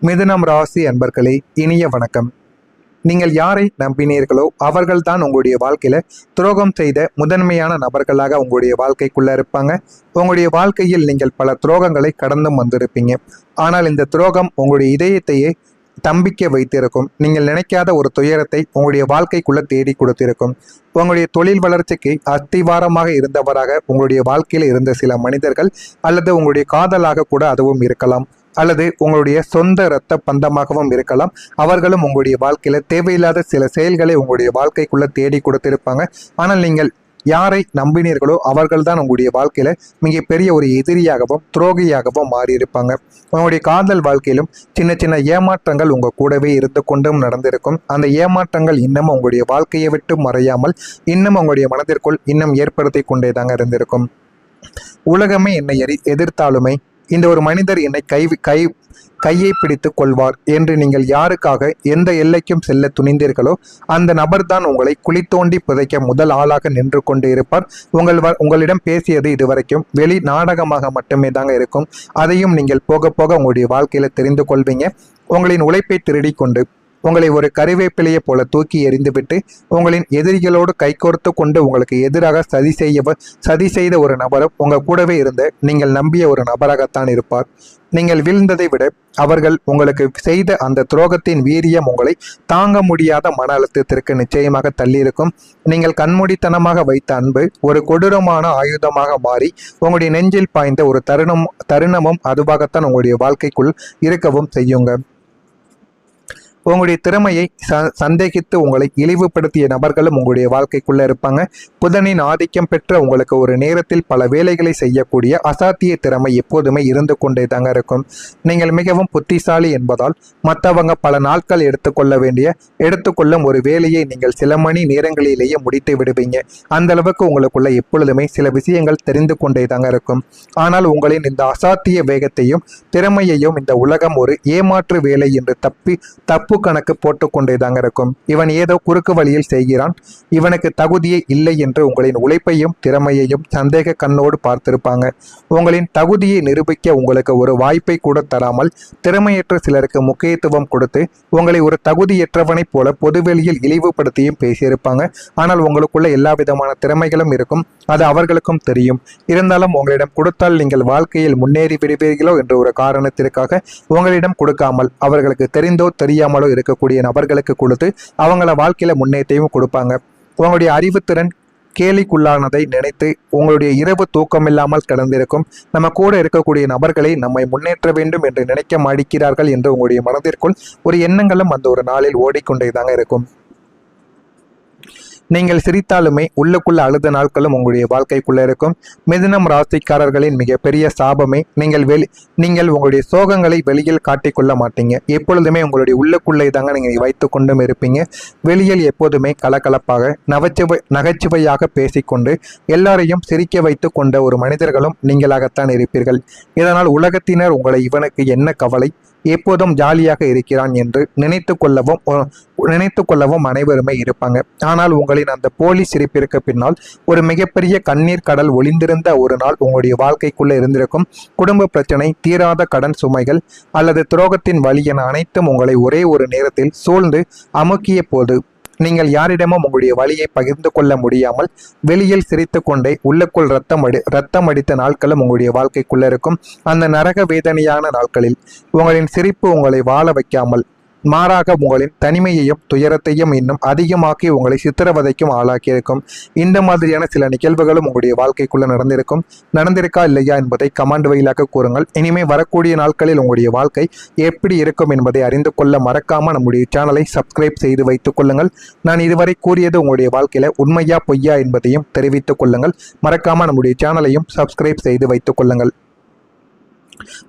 மிதுனம் ராசி அன்பர்களே, இனிய வணக்கம். நீங்கள் யாரை நம்பினீர்களோ அவர்கள்தான் உங்களுடைய வாழ்க்கையில துரோகம் செய்த முதன்மையான நபர்களாக உங்களுடைய வாழ்க்கைக்குள்ள இருப்பாங்க. உங்களுடைய வாழ்க்கையில் நீங்கள் பல துரோகங்களை கடந்தும் வந்திருப்பீங்க. ஆனால் இந்த துரோகம் உங்களுடைய இதயத்தையே தம்பிக்க வைத்திருக்கும். நீங்கள் நினைக்காத ஒரு துயரத்தை உங்களுடைய வாழ்க்கைக்குள்ள தேடி கொடுத்திருக்கும். உங்களுடைய தொழில் வளர்ச்சிக்கு அஸ்திவாரமாக இருந்தவராக உங்களுடைய வாழ்க்கையில் இருந்த சில மனிதர்கள், அல்லது உங்களுடைய காதலாக கூட அதுவும் இருக்கலாம், அல்லது உங்களுடைய சொந்த இரத்த பந்தமாகவும் இருக்கலாம். அவர்களும் உங்களுடைய வாழ்க்கையில தேவையில்லாத சில செயல்களை உங்களுடைய வாழ்க்கைக்குள்ள தேடி கொடுத்திருப்பாங்க. ஆனால் நீங்கள் யாரை நம்பினீர்களோ அவர்கள்தான் உங்களுடைய வாழ்க்கையில மிகப்பெரிய ஒரு எதிரியாகவும் துரோகியாகவும் மாறியிருப்பாங்க. உங்களுடைய காதல் வாழ்க்கையிலும் சின்ன சின்ன ஏமாற்றங்கள் உங்க கூடவே இருந்து கொண்டும் நடந்திருக்கும். அந்த ஏமாற்றங்கள் இன்னும் உங்களுடைய வாழ்க்கையை விட்டு மறையாமல் இன்னும் உங்களுடைய மனதிற்குள் இன்னும் ஏற்படுத்தி கொண்டே தாங்க இருந்திருக்கும். உலகமே என்னை எதிர்த்தாலுமே இந்த ஒரு மனிதர் என்னை கையை பிடித்து கொள்வார் என்று நீங்கள் யாருக்காக எந்த எல்லைக்கும் செல்ல துணிந்தீர்களோ அந்த நபர் தான் உங்களை குழி தோண்டி புதைக்க முதல் ஆளாக நின்று கொண்டு இருப்பார். உங்களிடம் பேசியது இதுவரைக்கும் வெளி நாடகமாக மட்டுமே தாங்க இருக்கும். அதையும் நீங்கள் போக போக உங்களுடைய வாழ்க்கையில தெரிந்து கொள்வீங்க. உங்களின் உழைப்பை திருடி கொண்டு உங்களை ஒரு கறிவேப்பிலையை போல தூக்கி எறிந்துவிட்டு உங்களின் எதிரிகளோடு கைகோர்த்து கொண்டு உங்களுக்கு எதிராக சதி செய்த ஒரு நபரும் உங்க கூடவே இருந்த நீங்கள் நம்பிய ஒரு நபராகத்தான் இருப்பார். நீங்கள் வீழ்ந்ததை விட அவர்கள் உங்களுக்கு செய்த அந்த துரோகத்தின் வீரியம் உங்களை தாங்க முடியாத மன அழுத்தத்திற்கு நிச்சயமாக தள்ளியிருக்கும். நீங்கள் கண்மூடித்தனமாக வைத்த அன்பு ஒரு கொடூரமான ஆயுதமாக மாறி உங்களுடைய நெஞ்சில் பாய்ந்த ஒரு தருணமும் அதுவாகத்தான் உங்களுடைய வாழ்க்கைக்குள் இருக்கவும் செய்யுங்க. உங்களுடைய திறமையை சந்தேகித்து உங்களை இழிவுபடுத்திய நபர்களும் உங்களுடைய வாழ்க்கைக்குள்ள இருப்பாங்க. புதனின் ஆதிக்கம் பெற்ற உங்களுக்கு ஒரு நேரத்தில் பல வேலைகளை செய்யக்கூடிய அசாத்திய திறமை எப்போதுமே இருந்து கொண்டே தாங்க இருக்கும். நீங்கள் மிகவும் புத்திசாலி என்பதால் மற்றவங்க பல நாட்கள் எடுத்துக்கொள்ளும் ஒரு வேலையை நீங்கள் சில மணி நேரங்களிலேயே முடித்து விடுவீங்க. அந்த அளவுக்கு உங்களுக்குள்ள எப்பொழுதுமே சில விஷயங்கள் தெரிந்து கொண்டே தாங்க இருக்கும். ஆனால் உங்களின் இந்த அசாத்திய வேகத்தையும் திறமையையும் இந்த உலகம் ஒரு ஏமாற்று வேலை என்று தப்பு கணக்கு போட்டுக்கொண்டே தாங்க இருக்கும். இவன் ஏதோ குறுக்கு வழியில் செய்கிறான், இவனுக்கு தகுதியே இல்லை என்று உங்களின் உழைப்பையும் திறமையையும் சந்தேக கண்ணோடு பார்த்திருப்பாங்க. உங்களின் தகுதியை நிரூபிக்க உங்களுக்கு ஒரு வாய்ப்பை கூட தராமல் திறமையற்ற சிலருக்கு முக்கியத்துவம் கொடுத்து உங்களை ஒரு தகுதியற்றவனைப் போல பொதுவெளியில் இழிவுபடுத்தியும் பேசியிருப்பாங்க. ஆனால் உங்களுக்குள்ள எல்லா விதமான திறமைகளும் இருக்கும், அது அவர்களுக்கும் தெரியும். இருந்தாலும் உங்களிடம் கொடுத்தால் நீங்கள் வாழ்க்கையில் முன்னேறி விடுவீர்களோ என்ற ஒரு காரணத்திற்காக உங்களிடம் கொடுக்காமல் அவர்களுக்கு தெரிந்தோ தெரியாமலோ இருக்கக்கூடிய நபர்களுக்கு கொடுத்து அவங்கள வாழ்க்கையில முன்னேற்றமும் கொடுப்பாங்க. உங்களுடைய அறிவுத்திறன் கேலிக்குள்ளானதை நினைத்து உங்களுடைய இரவு தூக்கமில்லாமல் கிடந்திருக்கும். நம்ம கூட இருக்கக்கூடிய நபர்களை நம்மை முன்னேற்ற வேண்டும் என்று நினைக்க மாடிக்கிறார்கள் என்று உங்களுடைய மனதிற்குள் ஒரு எண்ணங்களும் அந்த ஒரு நாளில் ஓடிக்கொண்டே தாங்க இருக்கும். நீங்கள் சிரித்தாலுமே உள்ளுக்குள்ள அழுத நாட்களும் உங்களுடைய வாழ்க்கைக்குள்ள இருக்கும். மிதுனம் ராசிக்காரர்களின் மிகப்பெரிய சாபமே நீங்கள் உங்களுடைய சோகங்களை வெளியில் காட்டிக்கொள்ள மாட்டீங்க. எப்பொழுதுமே உங்களுடைய உள்ளுக்குள்ளே தாங்க நீங்கள் வைத்து கொண்டும் இருப்பீங்க. வெளியில் எப்போதுமே கலகலப்பாக நகைச்சுவையாக பேசிக்கொண்டு எல்லாரையும் சிரிக்க வைத்து கொண்ட ஒரு மனிதர்களும் நீங்களாகத்தான் இருப்பீர்கள். இதனால் உலகத்தினர் உங்களை இவனுக்கு என்ன கவலை, எப்போதும் ஜாலியாக இருக்கிறான் என்று நினைத்து கொள்ளவும் அனைவருமே இருப்பாங்க. ஆனால் உங்களின் அந்த போலி சிரிப்பிற்கு பின்னால் ஒரு மிகப்பெரிய கண்ணீர் கடல் ஒளிந்திருந்த ஒரு நாள் உங்களுடைய வாழ்க்கைக்குள்ள இருந்திருக்கும். குடும்ப பிரச்சனை, தீராத கடன் சுமைகள் அல்லது துரோகத்தின் வலி என அனைத்தும் உங்களை ஒரே ஒரு நேரத்தில் சூழ்ந்து அமுக்கிய போது நீங்கள் யாரிடமும் உங்களுடைய வலியை பகிர்ந்து கொள்ள முடியாமல் வெளியில் சிரித்து கொண்டே உள்ளுக்குள் ரத்தம் அடித்த நாட்களும் உங்களுடைய வாழ்க்கைக்குள்ள இருக்கும். அந்த நரக வேதனையான நாட்களில் உங்களின் சிரிப்பு உங்களை வாழ வைக்காமல் மாறாக உங்களின் தனிமையையும் துயரத்தையும் இன்னும் அதிகமாக்கி உங்களை சித்திரவதைக்கும் ஆளாக்கியிருக்கும். இந்த மாதிரியான சில நிகழ்வுகளும் உங்களுடைய வாழ்க்கைக்குள்ள நடந்திருக்கா இல்லையா என்பதை கமெண்ட் வழியாக கூறுங்கள். இனிமே வரக்கூடிய நாட்களில் உங்களுடைய வாழ்க்கை எப்படி இருக்கும் என்பதை அறிந்து கொள்ள மறக்காம நம்முடைய சேனலை சப்ஸ்கிரைப் செய்து வைத்துக் கொள்ளுங்கள். நான் இதுவரை கூறியது உங்களுடைய வாழ்க்கையில உண்மையா பொய்யா என்பதையும் தெரிவித்துக் கொள்ளுங்கள். மறக்காம நம்முடைய சேனலையும் சப்ஸ்கிரைப் செய்து வைத்துக் கொள்ளுங்கள்.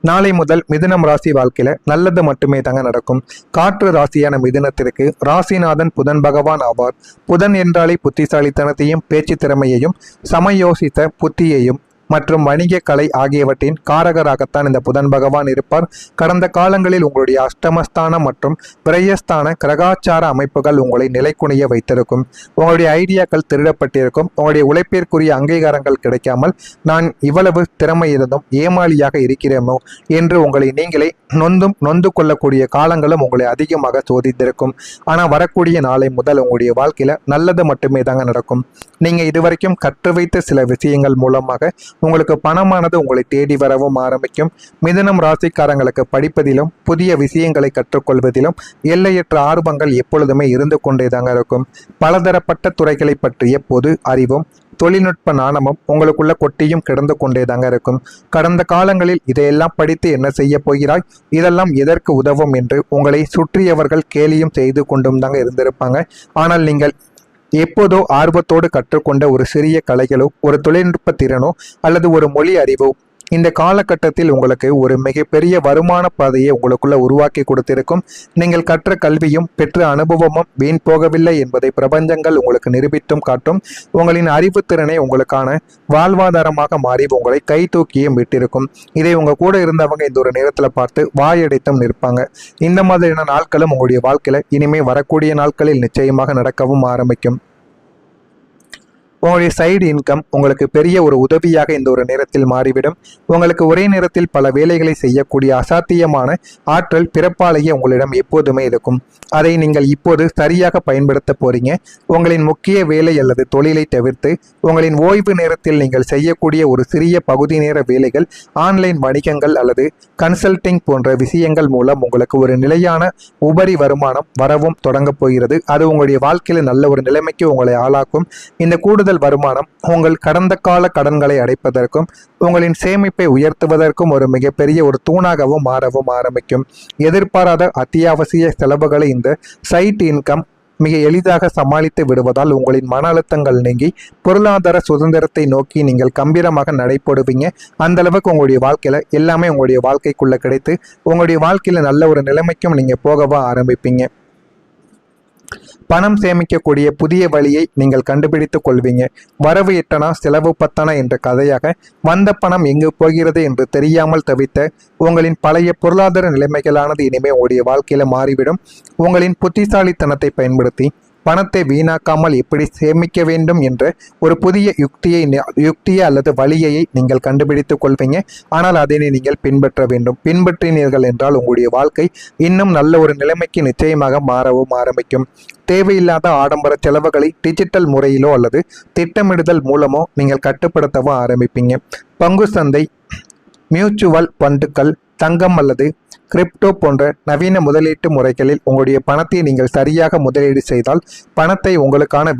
நாளை முதல் மிதுனம் ராசி வாழ்க்கையில நல்லது மட்டுமே தாங்க நடக்கும். காற்று ராசியான மிதுனத்திற்கு ராசிநாதன் புதன் பகவான் ஆவார். புதன் என்றாலே புத்திசாலித்தனத்தையும் பேச்சு திறமையையும் சமயோசித்த புத்தியையும் மற்றும் வணிக கலை ஆகியவற்றின் காரகராகத்தான் இந்த புதன் பகவான் இருப்பார். கடந்த காலங்களில் உங்களுடைய அஷ்டமஸ்தானம் மற்றும் விரயஸ்தான கிரகாச்சார அமைப்புகள் உங்களை நிலைக்குனிய வைத்திருக்கும். உங்களுடைய ஐடியாக்கள் திருடப்பட்டிருக்கும். உங்களுடைய உழைப்பிற்குரிய அங்கீகாரங்கள் கிடைக்காமல் நான் இவ்வளவு திறமை இருந்தும் ஏமாளியாக இருக்கிறேனோ என்று உங்களை நீங்களே நொந்து கொள்ளக்கூடிய காலங்களும் உங்களை அதிகமாக சோதித்திருக்கும். ஆனால் வரக்கூடிய நாளை முதல் உங்களுடைய வாழ்க்கையில நல்லது மட்டுமே தாங்க நடக்கும். நீங்க இதுவரைக்கும் கற்று வைத்த சில விஷயங்கள் மூலமாக உங்களுக்கு பணமானது உங்களை தேடி வரவும் ஆரம்பிக்கும். மிதுனம் ராசிக்காரங்களுக்கு படிப்பதிலும் புதிய விஷயங்களை கற்றுக்கொள்வதிலும் எல்லையற்ற ஆர்வங்கள் எப்பொழுதுமே இருந்து கொண்டே தாங்க இருக்கும். பலதரப்பட்ட துறைகளை பற்றிய பொது அறிவும் தொழில்நுட்ப நாணமும் உங்களுக்குள்ள கொட்டியும் கிடந்து கொண்டே தாங்க இருக்கும். கடந்த காலங்களில் இதையெல்லாம் படித்து என்ன செய்ய போகிறாய், இதெல்லாம் எதற்கு உதவும் என்று உங்களை சுற்றியவர்கள் கேலியும் செய்து கொண்டும் தாங்க இருந்திருப்பாங்க. ஆனால் நீங்கள் எப்போதோ ஆர்வத்தோடு கற்றுக்கொண்ட ஒரு சிறிய கலைகளோ ஒரு தொழில்நுட்ப திறனோ அல்லது ஒரு மொழி அறிவோ இந்த காலகட்டத்தில் உங்களுக்கு ஒரு மிகப்பெரிய வருமான பாதையை உங்களுக்குள்ள உருவாக்கி கொடுத்திருக்கும். நீங்கள் கற்ற கல்வியும் பெற்ற அனுபவமும் வீண் போகவில்லை என்பதை பிரபஞ்சங்கள் உங்களுக்கு நிரூபித்தும் காட்டும். உங்களின் அறிவுத்திறனை உங்களுக்கான வாழ்வாதாரமாக மாறி உங்களை கை தூக்கியும் விட்டிருக்கும். இதை உங்க கூட இருந்தவங்க இந்த ஒரு நேரத்தில் பார்த்து வாயடைத்தும் நிற்பாங்க. இந்த மாதிரியான நாட்களும் உங்களுடைய வாழ்க்கையில இனிமே வரக்கூடிய நாட்களில் நிச்சயமாக நடக்கவும் ஆரம்பிக்கும். உங்களுடைய சைடு இன்கம் உங்களுக்கு பெரிய ஒரு உதவியாக இந்த ஒரு நேரத்தில் மாறிவிடும். உங்களுக்கு ஒரே நேரத்தில் பல வேலைகளை செய்யக்கூடிய அசாத்தியமான ஆற்றல் பிறப்பாலேயே உங்களிடம் எப்போதுமே இருக்கும். அதை நீங்கள் இப்போது சரியாக பயன்படுத்த போறீங்க. உங்களின் முக்கிய வேலை அல்லது தொழிலை தவிர்த்து உங்களின் ஓய்வு நேரத்தில் நீங்கள் செய்யக்கூடிய ஒரு சிறிய பகுதி நேர வேலைகள், ஆன்லைன் வணிகங்கள் அல்லது கன்சல்டிங் போன்ற விஷயங்கள் மூலம் உங்களுக்கு ஒரு நிலையான உபரி வருமானம் வரவும் தொடங்க போகிறது. அது உங்களுடைய வாழ்க்கையில் நல்ல ஒரு நிலைமைக்கு உங்களை ஆளாக்கும். இந்த கூடுதல் வருமானம் உங்கள் கடந்த கால கடன்களை அடைப்பதற்கும் உங்களின் சேமிப்பை உயர்த்துவதற்கும் ஒரு மிகப்பெரிய ஒரு தூணாகவும் மாறவும் ஆரம்பிக்கும். எதிர்பாராத அத்தியாவசிய செலவுகளை இந்த சைட் இன்கம் மிக எளிதாக சமாளித்து விடுவதால் உங்களின் மன அழுத்தங்கள் நீங்கி பொருளாதார சுதந்திரத்தை நோக்கி நீங்கள் கம்பீரமாக நடைபோடுவீங்க. அந்த அளவுக்கு உங்களுடைய வாழ்க்கையில எல்லாமே உங்களுடைய வாழ்க்கைக்குள்ள கிடைத்து உங்களுடைய வாழ்க்கையில நல்ல ஒரு நிலைமைக்கும் நீங்க போகவா ஆரம்பிப்பீங்க. பணம் சேமிக்கக்கூடிய புதிய வழியை நீங்கள் கண்டுபிடித்துக் கொள்வீங்க. வரவு எட்டனா செலவு பத்தனா என்ற கதையாக வந்த பணம் எங்கு போகிறது என்று தெரியாமல் தவித்த உங்களின் பழைய பொருளாதார நிலைமைகளானது இனிமே உங்களுடைய வாழ்க்கையில மாறிவிடும். உங்களின் புத்திசாலித்தனத்தை பயன்படுத்தி பணத்தை வீணாக்காமல் எப்படி சேமிக்க வேண்டும் என்ற ஒரு புதிய யுக்தியை அல்லது வழியை நீங்கள் கண்டுபிடித்துக் கொள்வீங்க. ஆனால் அதனை நீங்கள் பின்பற்ற வேண்டும். பின்பற்றினீர்கள் என்றால் உங்களுடைய வாழ்க்கை இன்னும் நல்ல ஒரு நிலைமைக்கு நிச்சயமாக மாறவும் ஆரம்பிக்கும். தேவையில்லாத ஆடம்பர செலவுகளை டிஜிட்டல் முறையிலோ அல்லது திட்டமிடுதல் மூலமோ நீங்கள் கட்டுப்படுத்தவோ ஆரம்பிப்பீங்க. பங்கு சந்தை, மியூச்சுவல் ஃபண்டுகள், தங்கம் அல்லது கிரிப்டோ போன்ற நவீன முதலீட்டு முறைகளில் உங்களுடைய பணத்தை நீங்கள் சரியாக முதலீடு செய்தால் பணத்தை உங்களுக்காக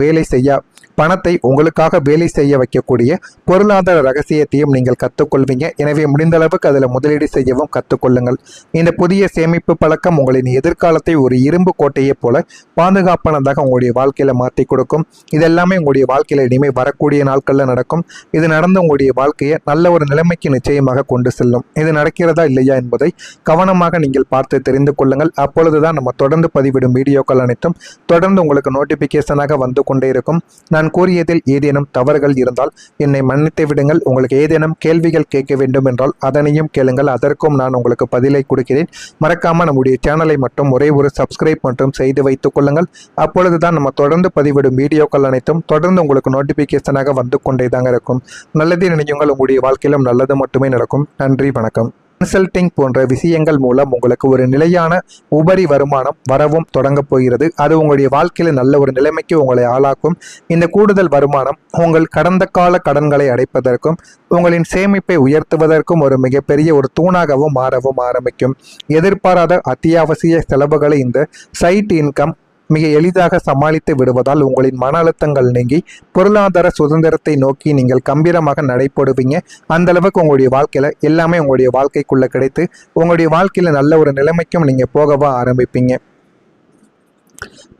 வேலை செய்ய வைக்கக்கூடிய பொருளாதார ரகசியத்தையும் நீங்கள் கற்றுக்கொள்வீங்க. எனவே முடிந்த அளவுக்கு அதில் முதலீடு செய்யவும் கற்றுக்கொள்ளுங்கள். இந்த புதிய சேமிப்பு பழக்கம் உங்களின் எதிர்காலத்தை ஒரு இரும்பு கோட்டையை போல பாதுகாப்பானதாக உங்களுடைய வாழ்க்கையில மாற்றி கொடுக்கும். இதெல்லாமே உங்களுடைய வாழ்க்கையில இனிமேல் வரக்கூடிய நாட்களில் நடக்கும். இது நடந்து உங்களுடைய வாழ்க்கையை நல்ல ஒரு நிலைமைக்கு நிச்சயமாக கொண்டு செல்லும். இது நடக்கிறதா இல்லையா என்பதை கவனமாக நீங்கள் பார்த்து தெரிந்து கொள்ளுங்கள். அப்பொழுதுதான் நம்ம தொடர்ந்து பதிவிடும் வீடியோக்கள் அனைத்தும் தொடர்ந்து உங்களுக்கு நோட்டிபிகேஷனாக வந்து கொண்டே இருக்கும். நான் கூறியதில் ஏதேனும் தவறுகள் இருந்தால் என்னை மன்னித்து விடுங்கள். உங்களுக்கு ஏதேனும் கேள்விகள் கேட்க வேண்டும் என்றால் அதனையும் கேளுங்கள். அதற்கும் நான் உங்களுக்கு பதிலை கொடுக்கிறேன். மறக்காம நம்முடைய சேனலை மட்டும் ஒரே ஒரு சப்ஸ்கிரைப் மட்டும் செய்து வைத்துக் கொள்ளுங்கள். அப்பொழுதுதான் நம்ம தொடர்ந்து பதிவிடும் வீடியோக்கள் அனைத்தும் தொடர்ந்து உங்களுக்கு நோட்டிபிகேஷனாக வந்து கொண்டே தாங்க இருக்கும். நல்லதே நினையுங்கள். உங்களுடைய வாழ்க்கையிலும் நல்லது மட்டுமே நடக்கும். நன்றி, வணக்கம். கன்சல்டிங் போன்ற விஷயங்கள் மூலம் உங்களுக்கு ஒரு நிலையான உபரி வருமானம் வரவும் தொடங்க போகிறது. அது உங்களுடைய வாழ்க்கையில நல்ல ஒரு நிலைமைக்கு உங்களை ஆளாக்கும். இந்த கூடுதல் வருமானம் உங்கள் கடந்த கால கடன்களை அடைப்பதற்கும் உங்களின் சேமிப்பை உயர்த்துவதற்கும் ஒரு மிகப்பெரிய ஒரு தூணாகவும் மாறவும் ஆரம்பிக்கும். எதிர்பாராத அத்தியாவசிய செலவுகளை இந்த சைட் இன்கம் மிக எளிதாக சமாளித்து விடுவதால் உங்களின் மன அழுத்தங்கள் நீங்கி பொருளாதார சுதந்திரத்தை நோக்கி நீங்கள் கம்பீரமாக நடைபோடுவீங்க. அந்த அளவுக்கு உங்களுடைய வாழ்க்கையில எல்லாமே உங்களுடைய வாழ்க்கைக்குள்ள கிடைத்து உங்களுடைய வாழ்க்கையில நல்ல ஒரு நிலைமைக்கும் நீங்க போகவா ஆரம்பிப்பீங்க.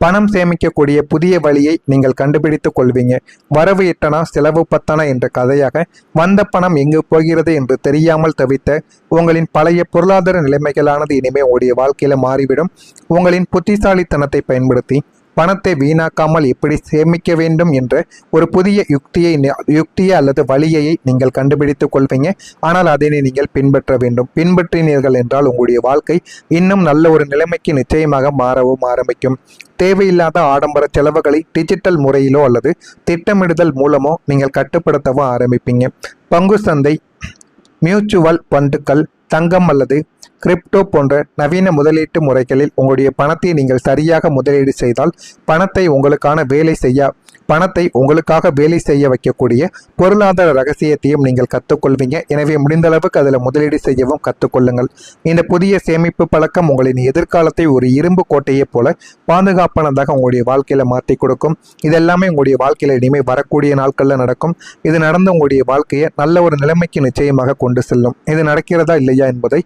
பணம் சேமிக்கக்கூடிய புதிய வழியை நீங்கள் கண்டுபிடித்துக் கொள்வீங்க. வரவு எட்டனா செலவு பத்தனா என்ற கதையாக வந்த பணம் எங்கு போகிறது என்று தெரியாமல் தவித்த உங்களின் பழைய பொருளாதார நிலைமைகளானது இனிமே உங்களுடைய வாழ்க்கையில மாறிவிடும். உங்களின் புத்திசாலித்தனத்தை பயன்படுத்தி பணத்தை வீணாக்காமல் எப்படி சேமிக்க வேண்டும் என்ற ஒரு புதிய யுக்தியை அல்லது வழியை நீங்கள் கண்டுபிடித்துக் கொள்வீங்க. ஆனால் அதனை நீங்கள் பின்பற்ற வேண்டும். பின்பற்றினீர்கள் என்றால் உங்களுடைய வாழ்க்கை இன்னும் நல்ல ஒரு நிலைமைக்கு நிச்சயமாக மாறவும் ஆரம்பிக்கும். தேவையில்லாத ஆடம்பர செலவுகளை டிஜிட்டல் முறையிலோ அல்லது திட்டமிடுதல் மூலமோ நீங்கள் கட்டுப்படுத்தவும் ஆரம்பிப்பீங்க. பங்கு சந்தை, மியூச்சுவல் ஃபண்டுகள், தங்கம் அல்லது கிரிப்டோ போன்ற நவீன முதலீட்டு முறைகளில் உங்களுடைய பணத்தை நீங்கள் சரியாக முதலீடு செய்தால் பணத்தை உங்களுக்காக வேலை செய்ய வைக்கக்கூடிய பொருளாதார ரகசியத்தையும் நீங்கள் கற்றுக்கொள்வீங்க. எனவே முடிந்த அளவுக்கு அதில் முதலீடு செய்யவும் கற்றுக்கொள்ளுங்கள். இந்த புதிய சேமிப்பு பழக்கம் உங்களின் எதிர்காலத்தை ஒரு இரும்பு கோட்டையை போல பாதுகாப்பானதாக உங்களுடைய வாழ்க்கையில மாற்றி கொடுக்கும். இதெல்லாமே உங்களுடைய வாழ்க்கையில இனிமேல் வரக்கூடிய நாட்களில் நடக்கும். இது நடந்து உங்களுடைய வாழ்க்கையை நல்ல ஒரு நிலைமைக்கு நிச்சயமாக கொண்டு செல்லும். இது நடக்கிறதா இல்லையா என்பதை